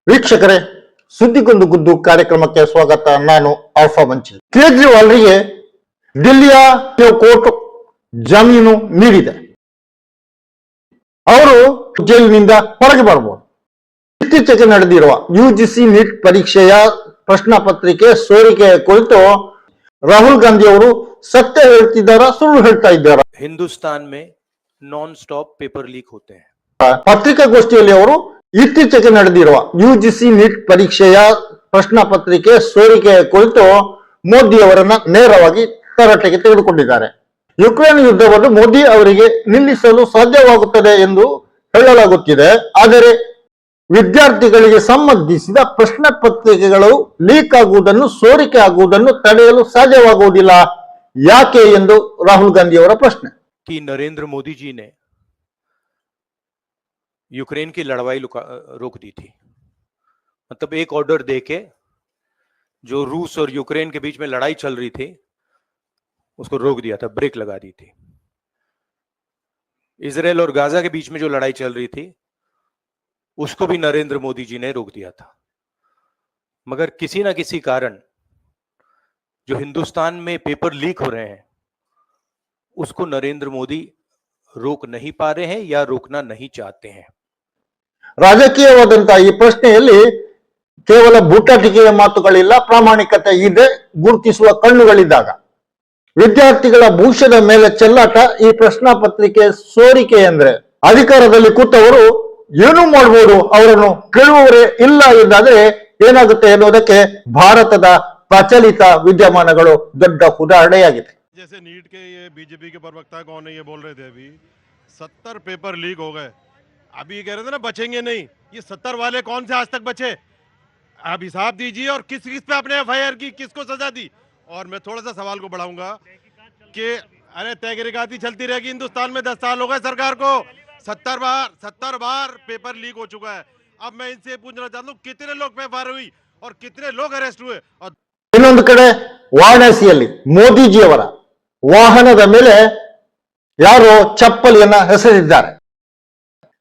ವೀಕ್ಷಕರೇ, ಸುದ್ದಿಗೊಂದು ಗುದ್ದು ಕಾರ್ಯಕ್ರಮಕ್ಕೆ ಸ್ವಾಗತ. ನಾನು ಆಲ್ಫಾ ಮಂಚಿ. ಕೇಜ್ರಿವಾಲ್ರಿಗೆ ದಿಲ್ಲಿಯ ಕೋರ್ಟ್ ಜಾಮೀನು ನೀಡಿದೆ. ಅವರು ಜೈಲಿನಿಂದ ಹೊರಗೆ ಬರಬಹುದು. ಇತ್ತೀಚೆಗೆ ನಡೆದಿರುವ ಯುಜಿಸಿ ನೀಟ್ ಪರೀಕ್ಷೆಯ ಪ್ರಶ್ನಾ ಪತ್ರಿಕೆ ಸೋರಿಕೆಯ ಕುರಿತು ರಾಹುಲ್ ಗಾಂಧಿ ಅವರು ಸತ್ಯ ಹೇಳ್ತಿದ್ದಾರಾ, ಸುಳ್ಳು ಹೇಳ್ತಾ ಇದ್ದಾರಾ? हिंदुस्तान में नॉन स्टॉप पेपर लीक होते हैं. ಪತ್ರಿಕಾಗೋಷ್ಠಿಯಲ್ಲಿ ಅವರು ಇತ್ತೀಚೆಗೆ ನಡೆದಿರುವ ಯುಜಿಸಿ ನೀಟ್ ಪರೀಕ್ಷೆಯ ಪ್ರಶ್ನಾ ಪತ್ರಿಕೆ ಸೋರಿಕೆಯ ಕುರಿತು ಮೋದಿ ಅವರನ್ನ ನೇರವಾಗಿ ತರಾಟೆಗೆ ತೆಗೆದುಕೊಂಡಿದ್ದಾರೆ. ಯುಕ್ರೇನ್ ಯುದ್ಧವನ್ನು ಮೋದಿ ಅವರಿಗೆ ನಿಲ್ಲಿಸಲು ಸಾಧ್ಯವಾಗುತ್ತದೆ ಎಂದು ಹೇಳಲಾಗುತ್ತಿದೆ. ಆದರೆ ವಿದ್ಯಾರ್ಥಿಗಳಿಗೆ ಸಂಬಂಧಿಸಿದ ಪ್ರಶ್ನೆ ಪತ್ರಿಕೆಗಳು ಲೀಕ್ ಆಗುವುದನ್ನು, ಸೋರಿಕೆ ಆಗುವುದನ್ನು ತಡೆಯಲು ಸಾಧ್ಯವಾಗುವುದಿಲ್ಲ. ಯಾಕೆ ಎಂದು ರಾಹುಲ್ ಗಾಂಧಿ ಅವರ ಪ್ರಶ್ನೆ. कि नरेंद्र मोदी जी ने यूक्रेन की लड़ाई रोक दी थी. मतलब एक ऑर्डर देके जो रूस और यूक्रेन के बीच में लड़ाई चल रही थी उसको रोक दिया था, ब्रेक लगा दी थी. इजराइल और गाजा के बीच में जो लड़ाई चल रही थी उसको भी नरेंद्र मोदी जी ने रोक दिया था. मगर किसी ना किसी कारण जो हिंदुस्तान में पेपर लीक हो रहे हैं उसको नरेंद्र मोदी रोक नहीं पा रहे हैं या रोकना नहीं चाहते हैं. ರಾಜಕೀಯವಾದಂತಹ ಈ ಪ್ರಶ್ನೆಯಲ್ಲಿ ಕೇವಲ ಬೂಟಾಟಿಕೆಯ ಮಾತುಗಳಿಲ್ಲ, ಪ್ರಾಮಾಣಿಕತೆ ಇದೆ. ಗುರುತಿಸುವ ಕಣ್ಣುಗಳಿದ್ದಾಗ ವಿದ್ಯಾರ್ಥಿಗಳ ಭವಿಷ್ಯದ ಮೇಲೆ ಚೆಲ್ಲಾಟ ಈ ಪ್ರಶ್ನಾ ಪತ್ರಿಕೆ ಸೋರಿಕೆ ಅಂದ್ರೆ ಅಧಿಕಾರದಲ್ಲಿ ಕೂತವರು ಏನು ಮಾಡಬಹುದು, ಅವರನ್ನು ಕೇಳುವವರೇ ಇಲ್ಲ ಎಂದಾದ್ರೆ ಏನಾಗುತ್ತೆ ಎನ್ನುವುದಕ್ಕೆ ಭಾರತದ ಪ್ರಚಲಿತ ವಿದ್ಯಮಾನಗಳು ದೊಡ್ಡ ಉದಾಹರಣೆಯಾಗಿದೆ. जैसे नीट के ये बीजेपी के प्रवक्ता कौन है, ये बोल रहे थे अभी 70 पेपर लीक हो गए. अभी कह रहे थे ना बचेंगे नहीं. ये 70 वाले कौन से आज तक बचे? आप हिसाब दीजिए. और किस किस पे आपने एफआईआर की, किसको सजा दी? और मैं थोड़ा सा सवाल को बढ़ाऊंगा कि अरे तहकीकाती चलती रहेगी. हिंदुस्तान में 10 साल हो गए सरकार को. 70 बार पेपर लीक हो चुका है. अब मैं इनसे पूछना चाहता हूँ कितने लोग पे एफआईआर हुई और कितने लोग अरेस्ट हुए? और ಇನ್ನೊಂದು ಕಡೆ ವಾರಣಾಸಿಯಲ್ಲಿ ಮೋದಿಜಿಯವರ ವಾಹನದ ಮೇಲೆ ಯಾರೋ ಚಪ್ಪಲಿಯನ್ನ ಎಸೆದಿದ್ದಾರೆ.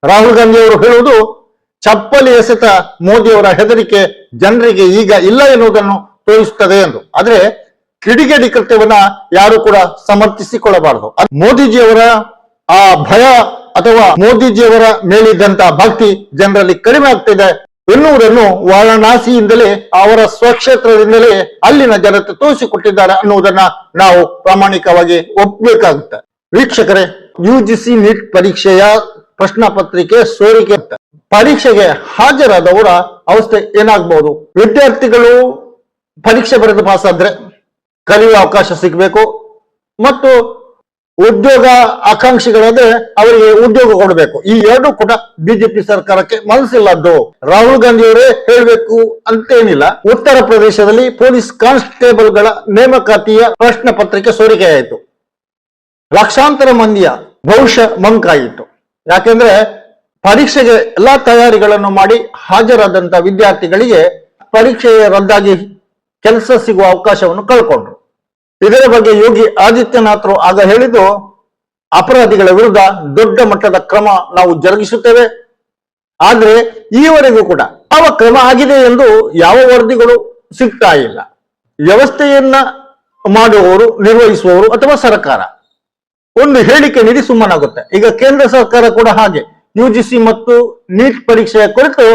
ರಾಹುಲ್ ಗಾಂಧಿ ಅವರು ಹೇಳುವುದು ಚಪ್ಪಲಿ ಎಸೆತ ಮೋದಿಯವರ ಹೆದರಿಕೆ ಜನರಿಗೆ ಈಗ ಇಲ್ಲ ಎನ್ನುವುದನ್ನು ತೋರಿಸುತ್ತದೆ ಎಂದು. ಆದ್ರೆ ಕಿಡಿಗೇಡಿ ಕೃತ್ಯವನ್ನ ಯಾರು ಕೂಡ ಸಮರ್ಥಿಸಿಕೊಳ್ಳಬಾರದು. ಮೋದಿಜಿಯವರ ಆ ಭಯ ಅಥವಾ ಮೋದಿಜಿಯವರ ಮೇಲಿದ್ದಂತಹ ಭಕ್ತಿ ಜನರಲ್ಲಿ ಕಡಿಮೆ ಆಗ್ತಿದೆ ಎನ್ನುವುದನ್ನು ವಾರಣಾಸಿಯಿಂದಲೇ, ಅವರ ಸ್ವಕ್ಷೇತ್ರದಿಂದಲೇ ಅಲ್ಲಿನ ಜನತೆ ತೋರಿಸಿಕೊಟ್ಟಿದ್ದಾರೆ ಅನ್ನುವುದನ್ನ ನಾವು ಪ್ರಾಮಾಣಿಕವಾಗಿ ಒಪ್ಪಬೇಕಾಗುತ್ತೆ. ವೀಕ್ಷಕರೇ, ಯುಜಿಸಿ ನೀಟ್ ಪರೀಕ್ಷೆಯ ಪ್ರಶ್ನಾ ಪತ್ರಿಕೆ ಸೋರಿಕೆ ಪರೀಕ್ಷೆಗೆ ಹಾಜರಾದವರ ಅವಸ್ಥೆ ಏನಾಗಬಹುದು? ವಿದ್ಯಾರ್ಥಿಗಳು ಪರೀಕ್ಷೆ ಬರೆದು ಪಾಸ್ ಆದ್ರೆ ಕಲಿಯುವ ಅವಕಾಶ ಸಿಗಬೇಕು ಮತ್ತು ಉದ್ಯೋಗ ಆಕಾಂಕ್ಷಿಗಳಾದ್ರೆ ಅವರಿಗೆ ಉದ್ಯೋಗ ಕೊಡಬೇಕು. ಈ ಎರಡು ಕೂಡ ಬಿಜೆಪಿ ಸರ್ಕಾರಕ್ಕೆ ಮನಸ್ಸಿಲ್ಲದ್ದು. ರಾಹುಲ್ ಗಾಂಧಿ ಅವರೇ ಹೇಳಬೇಕು ಅಂತೇನಿಲ್ಲ. ಉತ್ತರ ಪ್ರದೇಶದಲ್ಲಿ ಪೊಲೀಸ್ ಕಾನ್ಸ್ಟೇಬಲ್ಗಳ ನೇಮಕಾತಿಯ ಪ್ರಶ್ನೆ ಪತ್ರಿಕೆ ಸೋರಿಕೆಯಾಯಿತು. ಲಕ್ಷಾಂತರ ಮಂದಿಯ ಭವಿಷ್ಯ ಮಂಕಾಯಿತು. ಯಾಕೆಂದ್ರೆ ಪರೀಕ್ಷೆಗೆ ಎಲ್ಲಾ ತಯಾರಿಗಳನ್ನು ಮಾಡಿ ಹಾಜರಾದಂತ ವಿದ್ಯಾರ್ಥಿಗಳಿಗೆ ಪರೀಕ್ಷೆ ರದ್ದಾಗಿ ಕೆಲಸ ಸಿಗುವ ಅವಕಾಶವನ್ನು ಕಳ್ಕೊಂಡ್ರು. ಇದರ ಬಗ್ಗೆ ಯೋಗಿ ಆದಿತ್ಯನಾಥ್ರು ಆಗ ಹೇಳಿದ್ದು, ಅಪರಾಧಿಗಳ ವಿರುದ್ಧ ದೊಡ್ಡ ಮಟ್ಟದ ಕ್ರಮ ನಾವು ಜರುಗಿಸುತ್ತೇವೆ. ಆದ್ರೆ ಈವರೆಗೂ ಕೂಡ ಯಾವ ಕ್ರಮ ಆಗಿದೆ ಎಂದು ಯಾವ ವರದಿಗಳು ಸಿಗ್ತಾ ಇಲ್ಲ. ವ್ಯವಸ್ಥೆಯನ್ನ ಮಾಡುವವರು, ನಿರ್ವಹಿಸುವವರು ಅಥವಾ ಸರ್ಕಾರ ಒಂದು ಹೇಳಿಕೆ ನೀಡಿ ಸುಮ್ಮನಾಗುತ್ತೆ. ಈಗ ಕೇಂದ್ರ ಸರ್ಕಾರ ಕೂಡ ಹಾಗೆ ಯುಜಿಸಿ ಮತ್ತು ನೀಟ್ ಪರೀಕ್ಷೆಯ ಕುರಿತು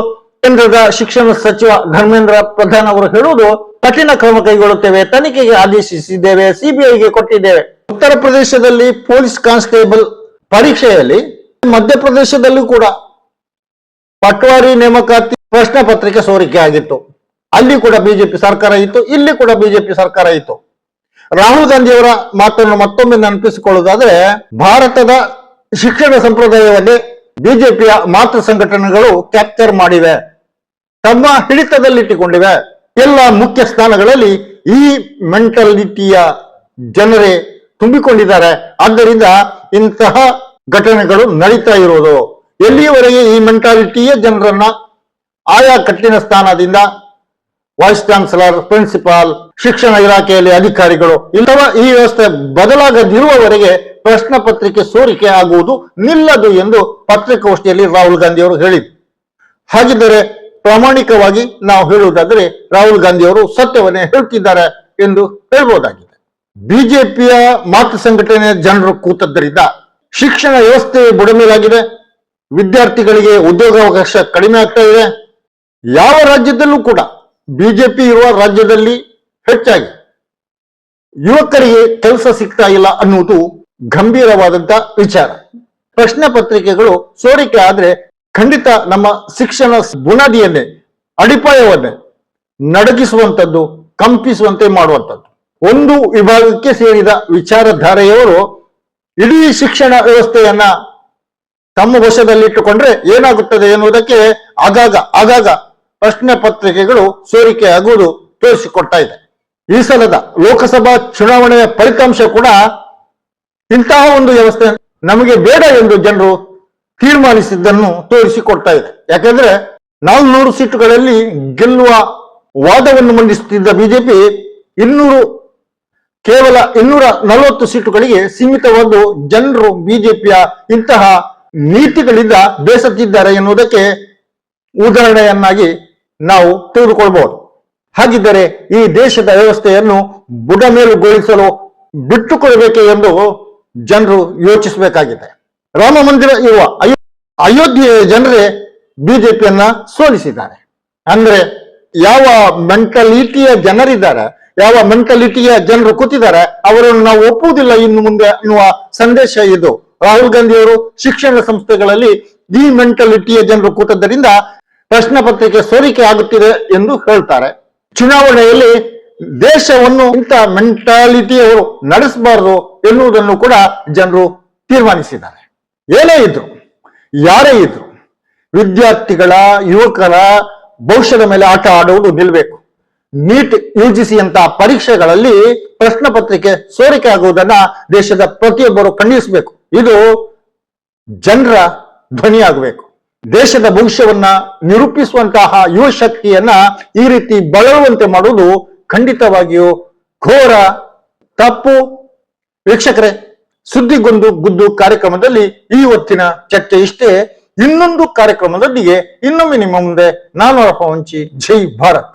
ಕೇಂದ್ರದ ಶಿಕ್ಷಣ ಸಚಿವ ಧರ್ಮೇಂದ್ರ ಪ್ರಧಾನ್ ಅವರು ಹೇಳುವುದು, ಕಠಿಣ ಕ್ರಮ ಕೈಗೊಳ್ಳುತ್ತೇವೆ, ತನಿಖೆಗೆ ಆದೇಶಿಸಿದ್ದೇವೆ, ಸಿಬಿಐಗೆ ಕೊಟ್ಟಿದ್ದೇವೆ. ಉತ್ತರ ಪ್ರದೇಶದಲ್ಲಿ ಪೊಲೀಸ್ ಕಾನ್ಸ್ಟೇಬಲ್ ಪರೀಕ್ಷೆಯಲ್ಲಿ, ಮಧ್ಯಪ್ರದೇಶದಲ್ಲೂ ಕೂಡ ಪಟ್ವಾರಿ ನೇಮಕಾತಿ ಪ್ರಶ್ನೆ ಪತ್ರಿಕೆ ಸೋರಿಕೆ ಆಗಿತ್ತು. ಅಲ್ಲಿ ಕೂಡ ಬಿಜೆಪಿ ಸರ್ಕಾರ ಇತ್ತು, ಇಲ್ಲಿ ಕೂಡ ಬಿಜೆಪಿ ಸರ್ಕಾರ ಇತ್ತು. ರಾಹುಲ್ ಗಾಂಧಿ ಅವರ ಮಾತನ್ನು ಮತ್ತೊಮ್ಮೆ ನೆನಪಿಸಿಕೊಳ್ಳುವುದಾದ್ರೆ, ಭಾರತದ ಶಿಕ್ಷಣ ಸಂಪ್ರದಾಯವನ್ನೇ ಬಿಜೆಪಿಯ ಮಾತೃ ಸಂಘಟನೆಗಳು ಕ್ಯಾಪ್ಚರ್ ಮಾಡಿವೆ, ತಮ್ಮ ಹಿಡಿತದಲ್ಲಿಟ್ಟುಕೊಂಡಿವೆ. ಎಲ್ಲ ಮುಖ್ಯ ಸ್ಥಾನಗಳಲ್ಲಿ ಈ ಮೆಂಟಾಲಿಟಿಯ ಜನರೇ ತುಂಬಿಕೊಂಡಿದ್ದಾರೆ. ಆದ್ದರಿಂದ ಇಂತಹ ಘಟನೆಗಳು ನಡೀತಾ ಇರುವುದು. ಎಲ್ಲಿಯವರೆಗೆ ಈ ಮೆಂಟಾಲಿಟಿಯ ಜನರನ್ನ ಆಯಾ ಕಠಿಣ ಸ್ಥಾನದಿಂದ ವೈಸ್ ಚಾನ್ಸಲರ್, ಪ್ರಿನ್ಸಿಪಾಲ್, ಶಿಕ್ಷಣ ಇಲಾಖೆಯಲ್ಲಿ ಅಧಿಕಾರಿಗಳು ಇಲ್ಲವ ಈ ವ್ಯವಸ್ಥೆ ಬದಲಾಗದಿರುವವರೆಗೆ ಪ್ರಶ್ನೆ ಪತ್ರಿಕೆ ಸೋರಿಕೆ ಆಗುವುದು ನಿಲ್ಲದು ಎಂದು ಪತ್ರಿಕಾಗೋಷ್ಠಿಯಲ್ಲಿ ರಾಹುಲ್ ಗಾಂಧಿ ಅವರು ಹೇಳಿದರು. ಹಾಗಿದ್ದರೆ ಪ್ರಾಮಾಣಿಕವಾಗಿ ನಾವು ಹೇಳುವುದಾದರೆ ರಾಹುಲ್ ಗಾಂಧಿ ಅವರು ಸತ್ಯವನ್ನೇ ಹೇಳ್ತಿದ್ದಾರೆ ಎಂದು ಹೇಳ್ಬೋದಾಗಿದೆ. ಬಿಜೆಪಿಯ ಮಾತೃ ಸಂಘಟನೆಯ ಜನರು ಕೂತದ್ದರಿಂದ ಶಿಕ್ಷಣ ವ್ಯವಸ್ಥೆ ಬುಡಮೇಲಾಗಿದೆ. ವಿದ್ಯಾರ್ಥಿಗಳಿಗೆ ಉದ್ಯೋಗಾವಕಾಶ ಕಡಿಮೆ ಆಗ್ತಾ ಇದೆ. ಯಾವ ರಾಜ್ಯದಲ್ಲೂ ಕೂಡ ಬಿಜೆಪಿ ಇರುವ ರಾಜ್ಯದಲ್ಲಿ ಹೆಚ್ಚಾಗಿ ಯುವಕರಿಗೆ ಕೆಲಸ ಸಿಗ್ತಾ ಇಲ್ಲ ಅನ್ನುವುದು ಗಂಭೀರವಾದಂತ ವಿಚಾರ. ಪ್ರಶ್ನೆ ಪತ್ರಿಕೆಗಳು ಸೋರಿಕೆ ಆದ್ರೆ ಖಂಡಿತ ನಮ್ಮ ಶಿಕ್ಷಣ ಬುನಾದಿಯನ್ನೇ, ಅಡಿಪಾಯವನ್ನೇ ನಡಗಿಸುವಂಥದ್ದು, ಕಂಪಿಸುವಂತೆ ಮಾಡುವಂಥದ್ದು. ಒಂದು ವಿಭಾಗಕ್ಕೆ ಸೇರಿದ ವಿಚಾರಧಾರೆಯವರು ಇಡೀ ಶಿಕ್ಷಣ ವ್ಯವಸ್ಥೆಯನ್ನ ತಮ್ಮ ವಶದಲ್ಲಿಟ್ಟುಕೊಂಡ್ರೆ ಏನಾಗುತ್ತದೆ ಎನ್ನುವುದಕ್ಕೆ ಆಗಾಗ ಪ್ರಶ್ನೆ ಪತ್ರಿಕೆಗಳು ಸೋರಿಕೆ ಆಗುವುದು ತೋರಿಸಿಕೊಡ್ತಾ ಇದೆ. ಈ ಸಲದ ಲೋಕಸಭಾ ಚುನಾವಣೆಯ ಫಲಿತಾಂಶ ಕೂಡ ಇಂತಹ ಒಂದು ವ್ಯವಸ್ಥೆ ನಮಗೆ ಬೇಡ ಎಂದು ಜನರು ತೀರ್ಮಾನಿಸಿದ್ದನ್ನು ತೋರಿಸಿಕೊಡ್ತಾ ಇದೆ. ಯಾಕಂದ್ರೆ 400 ಸೀಟುಗಳಲ್ಲಿ ಗೆಲ್ಲುವ ವಾದವನ್ನು ಮಂಡಿಸುತ್ತಿದ್ದ ಬಿಜೆಪಿ ಕೇವಲ 240 ಸೀಟುಗಳಿಗೆ ಸೀಮಿತವಾದ ಜನರು ಬಿಜೆಪಿಯ ಇಂತಹ ನೀತಿಗಳಿಂದ ಬೇಸತ್ತಿದ್ದಾರೆ ಎನ್ನುವುದಕ್ಕೆ ಉದಾಹರಣೆಯನ್ನಾಗಿ ನಾವು ತೆಗೆದುಕೊಳ್ಬಹುದು. ಹಾಗಿದ್ದರೆ ಈ ದೇಶದ ವ್ಯವಸ್ಥೆಯನ್ನು ಬುಡಮೇಲುಗೊಳಿಸಲು ಬಿಟ್ಟುಕೊಡಬೇಕೆ ಎಂದು ಜನರು ಯೋಚಿಸಬೇಕಾಗಿದೆ. ರಾಮ ಮಂದಿರ ಇರುವ ಅಯೋಧ್ಯೆಯ ಜನರೇ ಬಿಜೆಪಿಯನ್ನ ಸೋಲಿಸಿದ್ದಾರೆ. ಅಂದ್ರೆ ಯಾವ ಮೆಂಟಾಲಿಟಿಯ ಜನರಿದ್ದಾರೆ, ಯಾವ ಮೆಂಟಾಲಿಟಿಯ ಜನರು ಕೂತಿದ್ದಾರೆ, ಅವರನ್ನು ನಾವು ಒಪ್ಪುವುದಿಲ್ಲ ಇನ್ನು ಮುಂದೆ ಅನ್ನುವ ಸಂದೇಶ ಇದು. ರಾಹುಲ್ ಗಾಂಧಿ ಅವರು ಶಿಕ್ಷಣ ಸಂಸ್ಥೆಗಳಲ್ಲಿ ಈ ಮೆಂಟಾಲಿಟಿಯ ಜನರು ಕೂತದ್ದರಿಂದ ಪ್ರಶ್ನೆ ಪತ್ರಿಕೆ ಸೋರಿಕೆ ಆಗುತ್ತಿದೆ ಎಂದು ಹೇಳ್ತಾರೆ. ಚುನಾವಣೆಯಲ್ಲಿ ದೇಶವನ್ನು ಇಂಥ ಮೆಂಟಾಲಿಟಿಯವರು ನಡೆಸಬಾರದು ಎನ್ನುವುದನ್ನು ಕೂಡ ಜನರು ತೀರ್ಮಾನಿಸಿದ್ದಾರೆ. ಏನೇ ಇದ್ರು, ಯಾರೇ ಇದ್ರು, ವಿದ್ಯಾರ್ಥಿಗಳ, ಯುವಕರ ಭವಿಷ್ಯದ ಮೇಲೆ ಆಟ ಆಡುವುದು ನಿಲ್ಲಬೇಕು. ನೀಟ್, UGC ಅಂತ ಪರೀಕ್ಷೆಗಳಲ್ಲಿ ಪ್ರಶ್ನೆ ಪತ್ರಿಕೆ ಸೋರಿಕೆ ಆಗುವುದನ್ನ ದೇಶದ ಪ್ರತಿಯೊಬ್ಬರು ಖಂಡಿಸಬೇಕು. ಇದು ಜನರ ಧ್ವನಿಯಾಗಬೇಕು. ದೇಶದ ಭವಿಷ್ಯವನ್ನ ನಿರೂಪಿಸುವಂತಹ ಯುವ ಶಕ್ತಿಯನ್ನ ಈ ರೀತಿ ಬಳಲುವಂತೆ ಮಾಡುವುದು ಖಂಡಿತವಾಗಿಯೂ ಘೋರ ತಪ್ಪು. ವೀಕ್ಷಕರೇ, ಸುದ್ದಿಗೊಂದು ಗುದ್ದು ಕಾರ್ಯಕ್ರಮದಲ್ಲಿ ಈ ಹೊತ್ತಿನ ಚರ್ಚೆ ಇಷ್ಟೇ. ಇನ್ನೊಂದು ಕಾರ್ಯಕ್ರಮದೊಂದಿಗೆ ಇನ್ನೊಮ್ಮೆ ನಿಮ್ಮ ಮುಂದೆ ನಾನು ಹೊಂಚಿ. ಜೈ ಭಾರತ್.